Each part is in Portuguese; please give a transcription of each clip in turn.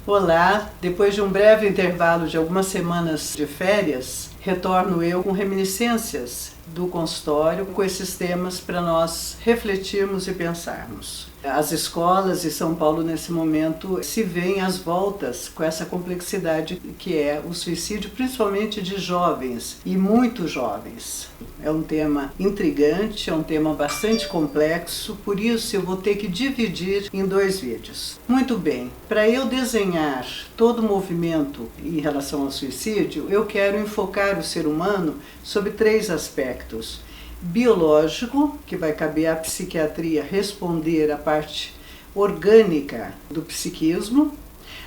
Olá, depois de um breve intervalo de algumas semanas de férias, retorno eu com reminiscências do consultório com esses temas para nós refletirmos e pensarmos. As escolas e São Paulo nesse momento se veem às voltas com essa complexidade que é o suicídio, principalmente de jovens e muito jovens. É um tema intrigante, é um tema bastante complexo, por isso eu vou ter que dividir em 2 vídeos. Muito bem, para eu desenhar todo o movimento em relação ao suicídio, eu quero enfocar o ser humano sobre 3 aspectos. Biológico, que vai caber à psiquiatria responder à parte orgânica do psiquismo,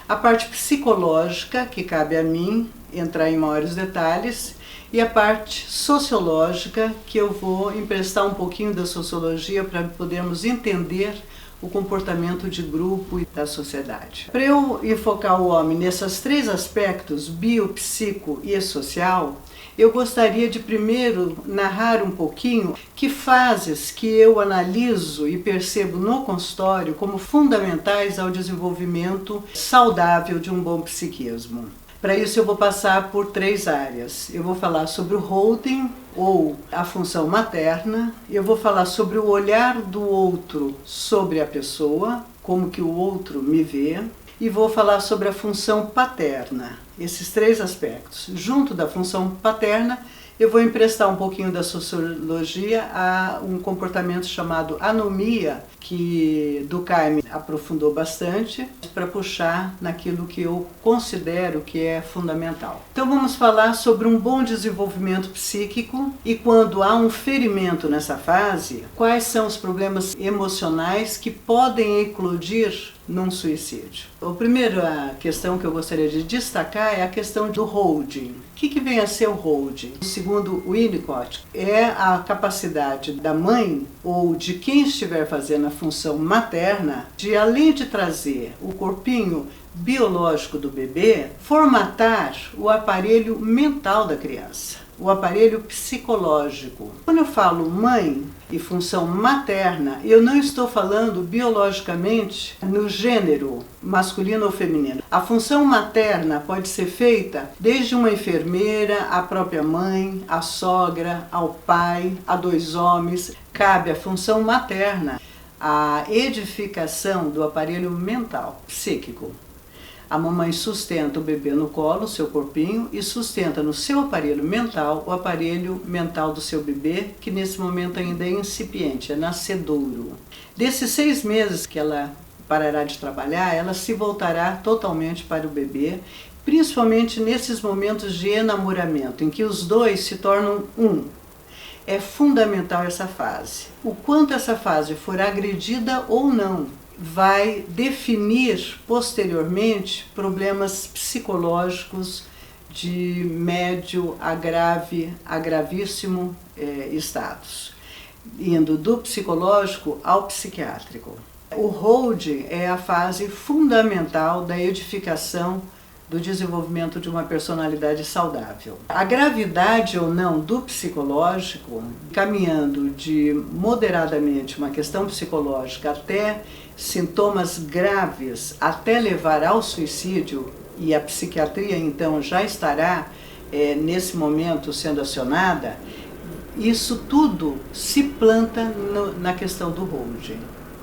a parte psicológica, que cabe a mim entrar em maiores detalhes, e a parte sociológica, que eu vou emprestar um pouquinho da sociologia para podermos entender o comportamento de grupo e da sociedade. Para eu enfocar o homem nesses 3 aspectos, bio, psico e social, eu gostaria de primeiro narrar um pouquinho que fases que eu analiso e percebo no consultório como fundamentais ao desenvolvimento saudável de um bom psiquismo. Para isso eu vou passar por 3 áreas. Eu vou falar sobre o holding, ou a função materna. Eu vou falar sobre o olhar do outro sobre a pessoa, como que o outro me vê. E vou falar sobre a função paterna, esses 3 aspectos. Junto da função paterna, eu vou emprestar um pouquinho da sociologia a um comportamento chamado anomia, que Durkheim aprofundou bastante, para puxar naquilo que eu considero que é fundamental. Então vamos falar sobre um bom desenvolvimento psíquico e quando há um ferimento nessa fase, quais são os problemas emocionais que podem eclodir num suicídio. A primeira questão que eu gostaria de destacar é a questão do holding. O que vem a ser o holding? Segundo Winnicott, é a capacidade da mãe ou de quem estiver fazendo a função materna de, além de trazer o corpinho biológico do bebê, formatar o aparelho mental da criança, o aparelho psicológico. Quando eu falo mãe e função materna, eu não estou falando biologicamente no gênero masculino ou feminino. A função materna pode ser feita desde uma enfermeira, a própria mãe, a sogra, ao pai, a 2 homens. Cabe a função materna, a edificação do aparelho mental, psíquico. A mamãe sustenta o bebê no colo, seu corpinho, e sustenta no seu aparelho mental o aparelho mental do seu bebê, que nesse momento ainda é incipiente, é nascedouro. Desses 6 meses que ela parará de trabalhar, ela se voltará totalmente para o bebê, principalmente nesses momentos de enamoramento, em que os 2 se tornam um. É fundamental essa fase. O quanto essa fase for agredida ou não, vai definir posteriormente problemas psicológicos de médio a grave, a gravíssimo estados, indo do psicológico ao psiquiátrico. O holding é a fase fundamental da edificação do desenvolvimento de uma personalidade saudável. A gravidade ou não do psicológico, caminhando de moderadamente uma questão psicológica até sintomas graves, até levar ao suicídio, e a psiquiatria então já estará nesse momento sendo acionada, isso tudo se planta na questão do holding.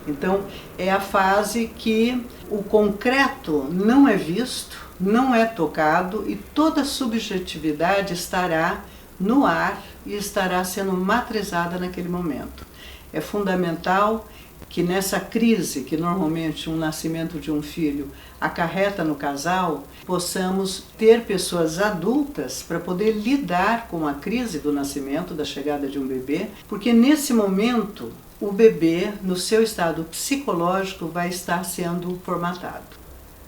Então é a fase que o concreto não é visto, não é tocado e toda a subjetividade estará no ar e estará sendo matrizada naquele momento. É fundamental que nessa crise que normalmente um nascimento de um filho acarreta no casal, possamos ter pessoas adultas para poder lidar com a crise do nascimento, da chegada de um bebê, porque nesse momento o bebê, no seu estado psicológico, vai estar sendo formatado.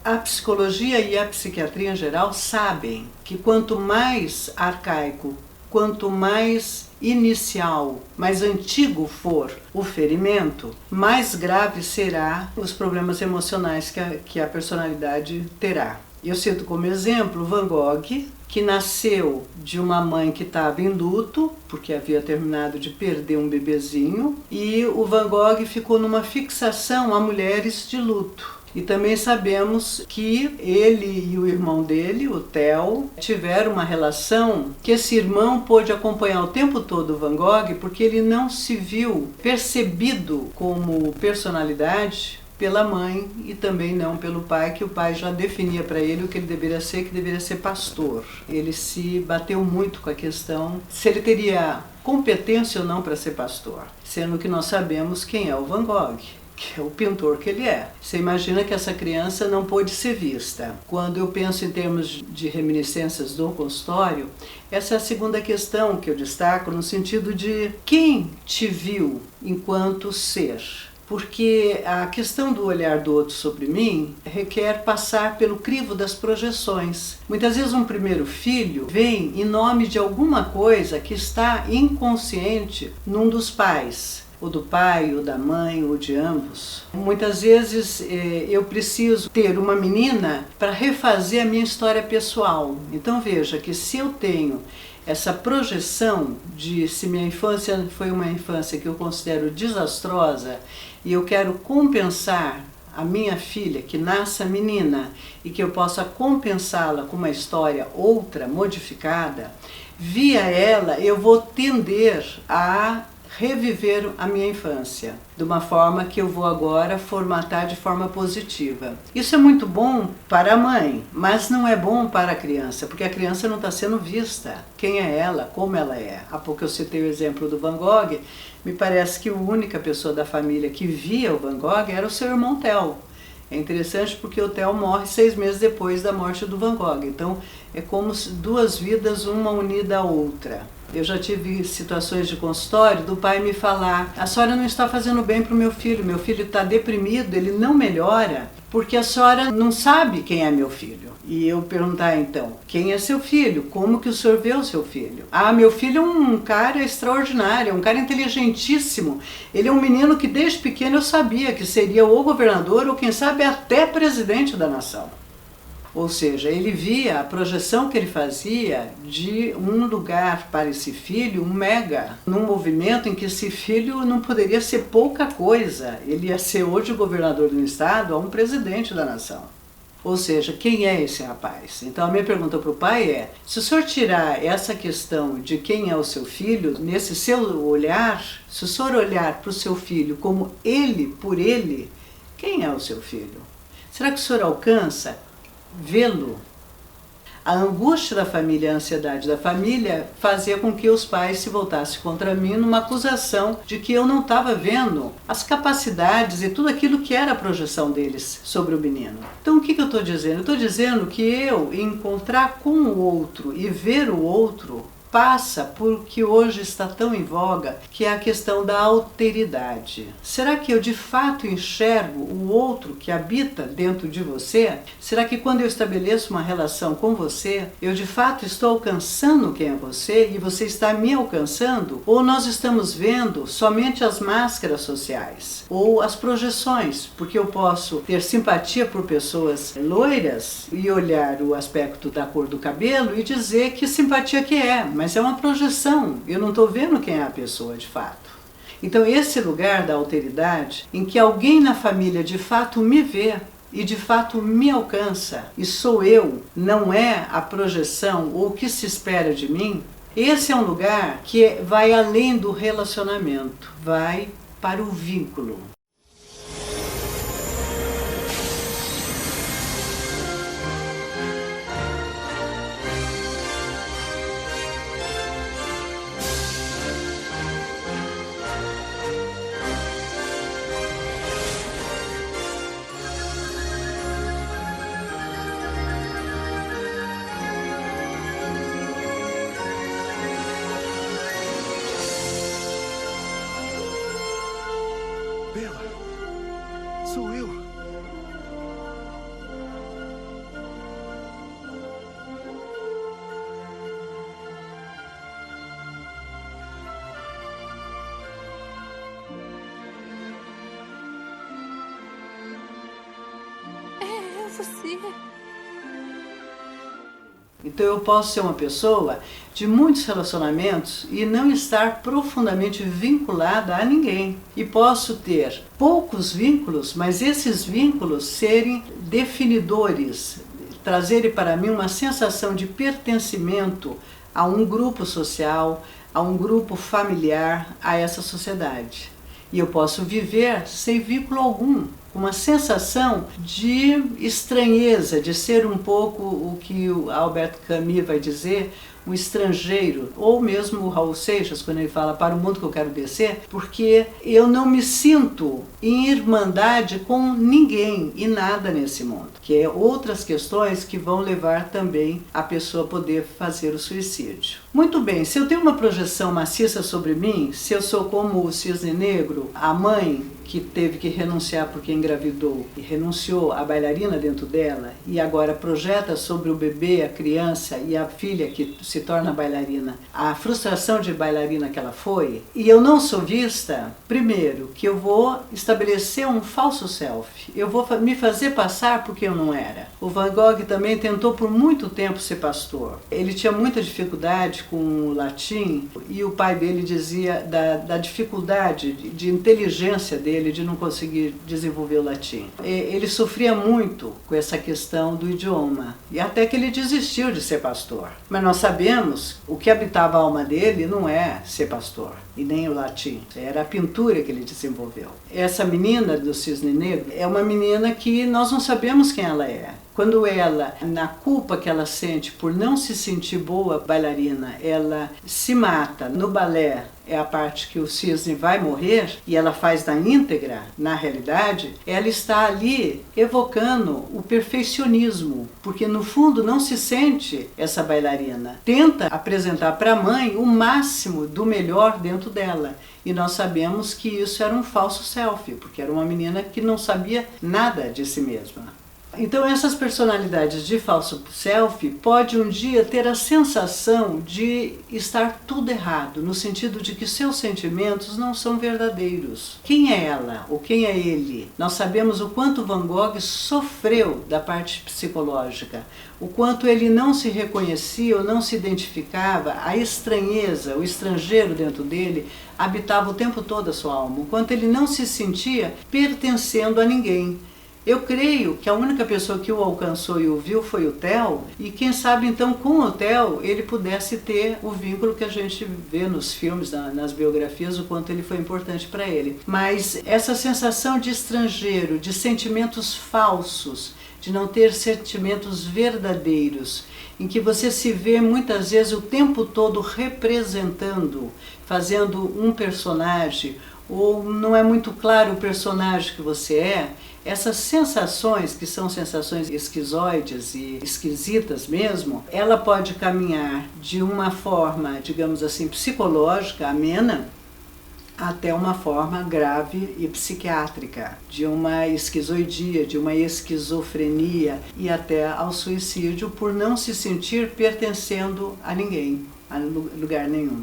A psicologia e a psiquiatria em geral sabem que quanto mais arcaico, quanto mais inicial, mais antigo for o ferimento, mais grave será os problemas emocionais que a personalidade terá. Eu cito como exemplo Van Gogh, que nasceu de uma mãe que estava em luto, porque havia terminado de perder um bebezinho, e o Van Gogh ficou numa fixação a mulheres de luto. E também sabemos que ele e o irmão dele, o Theo, tiveram uma relação que esse irmão pôde acompanhar o tempo todo o Van Gogh porque ele não se viu percebido como personalidade pela mãe e também não pelo pai, que o pai já definia para ele o que ele deveria ser, que deveria ser pastor. Ele se bateu muito com a questão se ele teria competência ou não para ser pastor, sendo que nós sabemos quem é o Van Gogh, que é o pintor que ele é. Você imagina que essa criança não pôde ser vista. Quando eu penso em termos de reminiscências do consultório, essa é a segunda questão que eu destaco, no sentido de quem te viu enquanto ser. Porque a questão do olhar do outro sobre mim requer passar pelo crivo das projeções. Muitas vezes um primeiro filho vem em nome de alguma coisa que está inconsciente num dos pais, ou do pai, ou da mãe, ou de ambos. Muitas vezes eu preciso ter uma menina para refazer a minha história pessoal. Então veja que se eu tenho essa projeção de se minha infância foi uma infância que eu considero desastrosa e eu quero compensar a minha filha, que nasça menina, e que eu possa compensá-la com uma história outra, modificada, via ela eu vou tender a reviver a minha infância, de uma forma que eu vou agora formatar de forma positiva. Isso é muito bom para a mãe, mas não é bom para a criança, porque a criança não está sendo vista. Quem é ela, como ela é. Há pouco eu citei o exemplo do Van Gogh, me parece que a única pessoa da família que via o Van Gogh era o seu irmão Theo. É interessante porque o Theo morre 6 meses depois da morte do Van Gogh, então é como duas vidas, uma unida à outra. Eu já tive situações de consultório do pai me falar: a senhora não está fazendo bem para o meu filho está deprimido, ele não melhora, porque a senhora não sabe quem é meu filho. E eu perguntar então: quem é seu filho? Como que o senhor vê o seu filho? Ah, meu filho é um cara extraordinário, é um cara inteligentíssimo, ele é um menino que desde pequeno eu sabia que seria ou governador ou quem sabe até presidente da nação. Ou seja, ele via a projeção que ele fazia de um lugar para esse filho, um mega, num movimento em que esse filho não poderia ser pouca coisa. Ele ia ser hoje o governador do estado ou um presidente da nação. Ou seja, quem é esse rapaz? Então a minha pergunta para o pai é: se o senhor tirar essa questão de quem é o seu filho, nesse seu olhar, se o senhor olhar para o seu filho como ele por ele, quem é o seu filho? Será que o senhor alcança vê-lo? A angústia da família, a ansiedade da família fazia com que os pais se voltassem contra mim numa acusação de que eu não estava vendo as capacidades e tudo aquilo que era a projeção deles sobre o menino. Então o que eu estou dizendo? Eu estou dizendo que eu encontrar com o outro e ver o outro passa por o que hoje está tão em voga, que é a questão da alteridade. Será que eu de fato enxergo o outro que habita dentro de você? Será que quando eu estabeleço uma relação com você, eu de fato estou alcançando quem é você e você está me alcançando? Ou nós estamos vendo somente as máscaras sociais? Ou as projeções? Porque eu posso ter simpatia por pessoas loiras e olhar o aspecto da cor do cabelo e dizer que simpatia que é, mas é uma projeção, eu não estou vendo quem é a pessoa de fato. Então esse lugar da alteridade, em que alguém na família de fato me vê e de fato me alcança, e sou eu, não é a projeção ou o que se espera de mim, esse é um lugar que vai além do relacionamento, vai para o vínculo. Bela, sou eu. É você. Então eu posso ser uma pessoa de muitos relacionamentos e não estar profundamente vinculada a ninguém. E posso ter poucos vínculos, mas esses vínculos serem definidores, trazerem para mim uma sensação de pertencimento a um grupo social, a um grupo familiar, a essa sociedade. E eu posso viver sem vínculo algum, com uma sensação de estranheza, de ser um pouco o que o Albert Camus vai dizer, um estrangeiro, ou mesmo o Raul Seixas, quando ele fala para o mundo que eu quero descer, porque eu não me sinto em irmandade com ninguém e nada nesse mundo, que é outras questões que vão levar também a pessoa a poder fazer o suicídio. Muito bem, se eu tenho uma projeção maciça sobre mim, se eu sou como o cisne negro, a mãe que teve que renunciar porque engravidou e renunciou à bailarina dentro dela e agora projeta sobre o bebê, a criança e a filha que se torna bailarina a frustração de bailarina que ela foi, e eu não sou vista, primeiro, que eu vou estabelecer um falso self, eu vou me fazer passar porque eu não era. O Van Gogh também tentou por muito tempo ser pastor. Ele tinha muita dificuldade com o latim e o pai dele dizia da dificuldade de inteligência dele de não conseguir desenvolver o latim. Ele sofria muito com essa questão do idioma e até que ele desistiu de ser pastor. Mas nós sabemos o que habitava a alma dele não é ser pastor e nem o latim, era a pintura que ele desenvolveu. Essa menina do Cisne Negro é uma menina que nós não sabemos quem ela é. Quando ela, na culpa que ela sente por não se sentir boa bailarina, ela se mata no balé, é a parte que o cisne vai morrer, e ela faz na íntegra, na realidade, ela está ali evocando o perfeccionismo, porque no fundo não se sente essa bailarina. Tenta apresentar para a mãe o máximo do melhor dentro dela. E nós sabemos que isso era um falso self, porque era uma menina que não sabia nada de si mesma. Então essas personalidades de falso self pode um dia ter a sensação de estar tudo errado, no sentido de que seus sentimentos não são verdadeiros. Quem é ela ou quem é ele? Nós sabemos o quanto Van Gogh sofreu da parte psicológica, o quanto ele não se reconhecia ou não se identificava, a estranheza, o estrangeiro dentro dele habitava o tempo todo a sua alma, o quanto ele não se sentia pertencendo a ninguém. Eu creio que a única pessoa que o alcançou e o viu foi o Theo, e quem sabe então com o Theo ele pudesse ter o vínculo que a gente vê nos filmes, nas biografias, o quanto ele foi importante para ele. Mas essa sensação de estrangeiro, de sentimentos falsos, de não ter sentimentos verdadeiros, em que você se vê muitas vezes o tempo todo representando, fazendo um personagem, ou não é muito claro o personagem que você é, essas sensações, que são sensações esquizoides e esquisitas mesmo, ela pode caminhar de uma forma, digamos assim, psicológica, amena, até uma forma grave e psiquiátrica, de uma esquizoidia, de uma esquizofrenia e até ao suicídio por não se sentir pertencendo a ninguém, a lugar nenhum.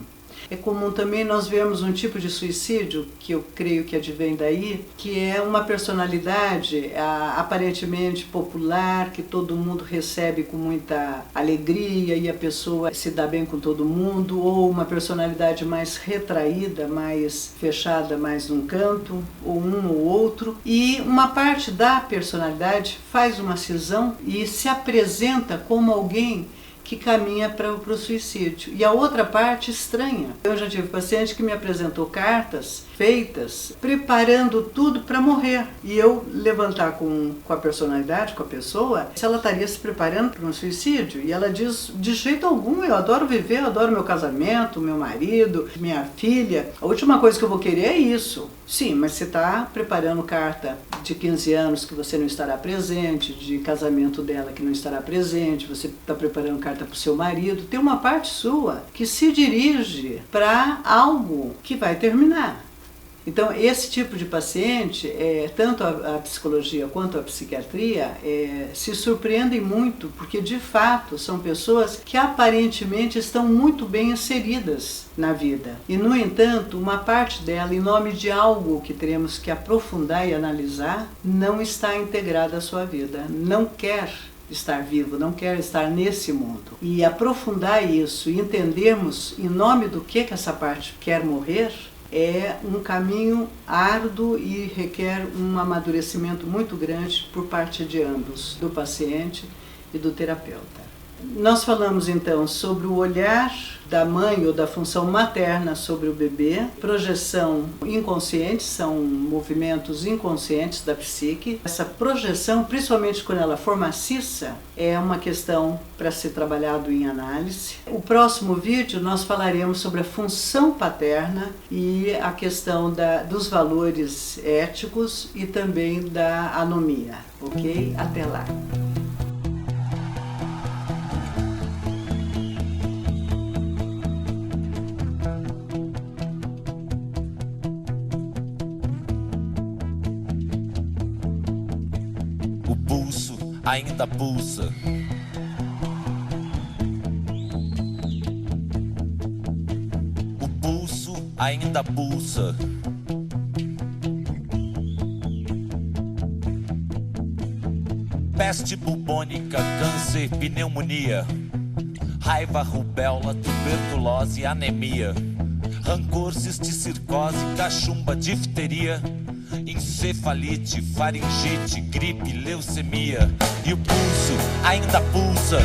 É comum também nós vermos um tipo de suicídio, que eu creio que advém daí, que é uma personalidade aparentemente popular, que todo mundo recebe com muita alegria e a pessoa se dá bem com todo mundo, ou uma personalidade mais retraída, mais fechada, mais num canto, ou um ou outro, e uma parte da personalidade faz uma cisão e se apresenta como alguém que caminha para o suicídio. E a outra parte estranha. Eu já tive paciente que me apresentou cartas feitas preparando tudo para morrer. E eu levantar com a personalidade, com a pessoa, se ela estaria se preparando para um suicídio. E ela diz, de jeito algum, eu adoro viver, eu adoro meu casamento, meu marido, minha filha. A última coisa que eu vou querer é isso. Sim, mas você está preparando carta de 15 anos que você não estará presente, de casamento dela que não estará presente, você está preparando carta para o seu marido. Tem uma parte sua que se dirige para algo que vai terminar. Então, esse tipo de paciente, tanto a psicologia quanto a psiquiatria, se surpreendem muito, porque de fato são pessoas que aparentemente estão muito bem inseridas na vida. E, no entanto, uma parte dela, em nome de algo que teremos que aprofundar e analisar, não está integrada à sua vida, não quer estar vivo, não quer estar nesse mundo. E aprofundar isso e entendermos em nome do que essa parte quer morrer é um caminho árduo e requer um amadurecimento muito grande por parte de ambos, do paciente e do terapeuta. Nós falamos então sobre o olhar da mãe ou da função materna sobre o bebê, projeção inconsciente, são movimentos inconscientes da psique. Essa projeção, principalmente quando ela for maciça, é uma questão para ser trabalhado em análise. O próximo vídeo nós falaremos sobre a função paterna e a questão dos valores éticos e também da anomia, ok? Até lá! O pulso ainda pulsa. O pulso ainda pulsa. Peste bubônica, câncer, pneumonia, raiva, rubéola, tuberculose, anemia, rancor, cisticircose, cachumba, difteria, encefalite, faringite, gripe, leucemia. E o pulso ainda pulsa.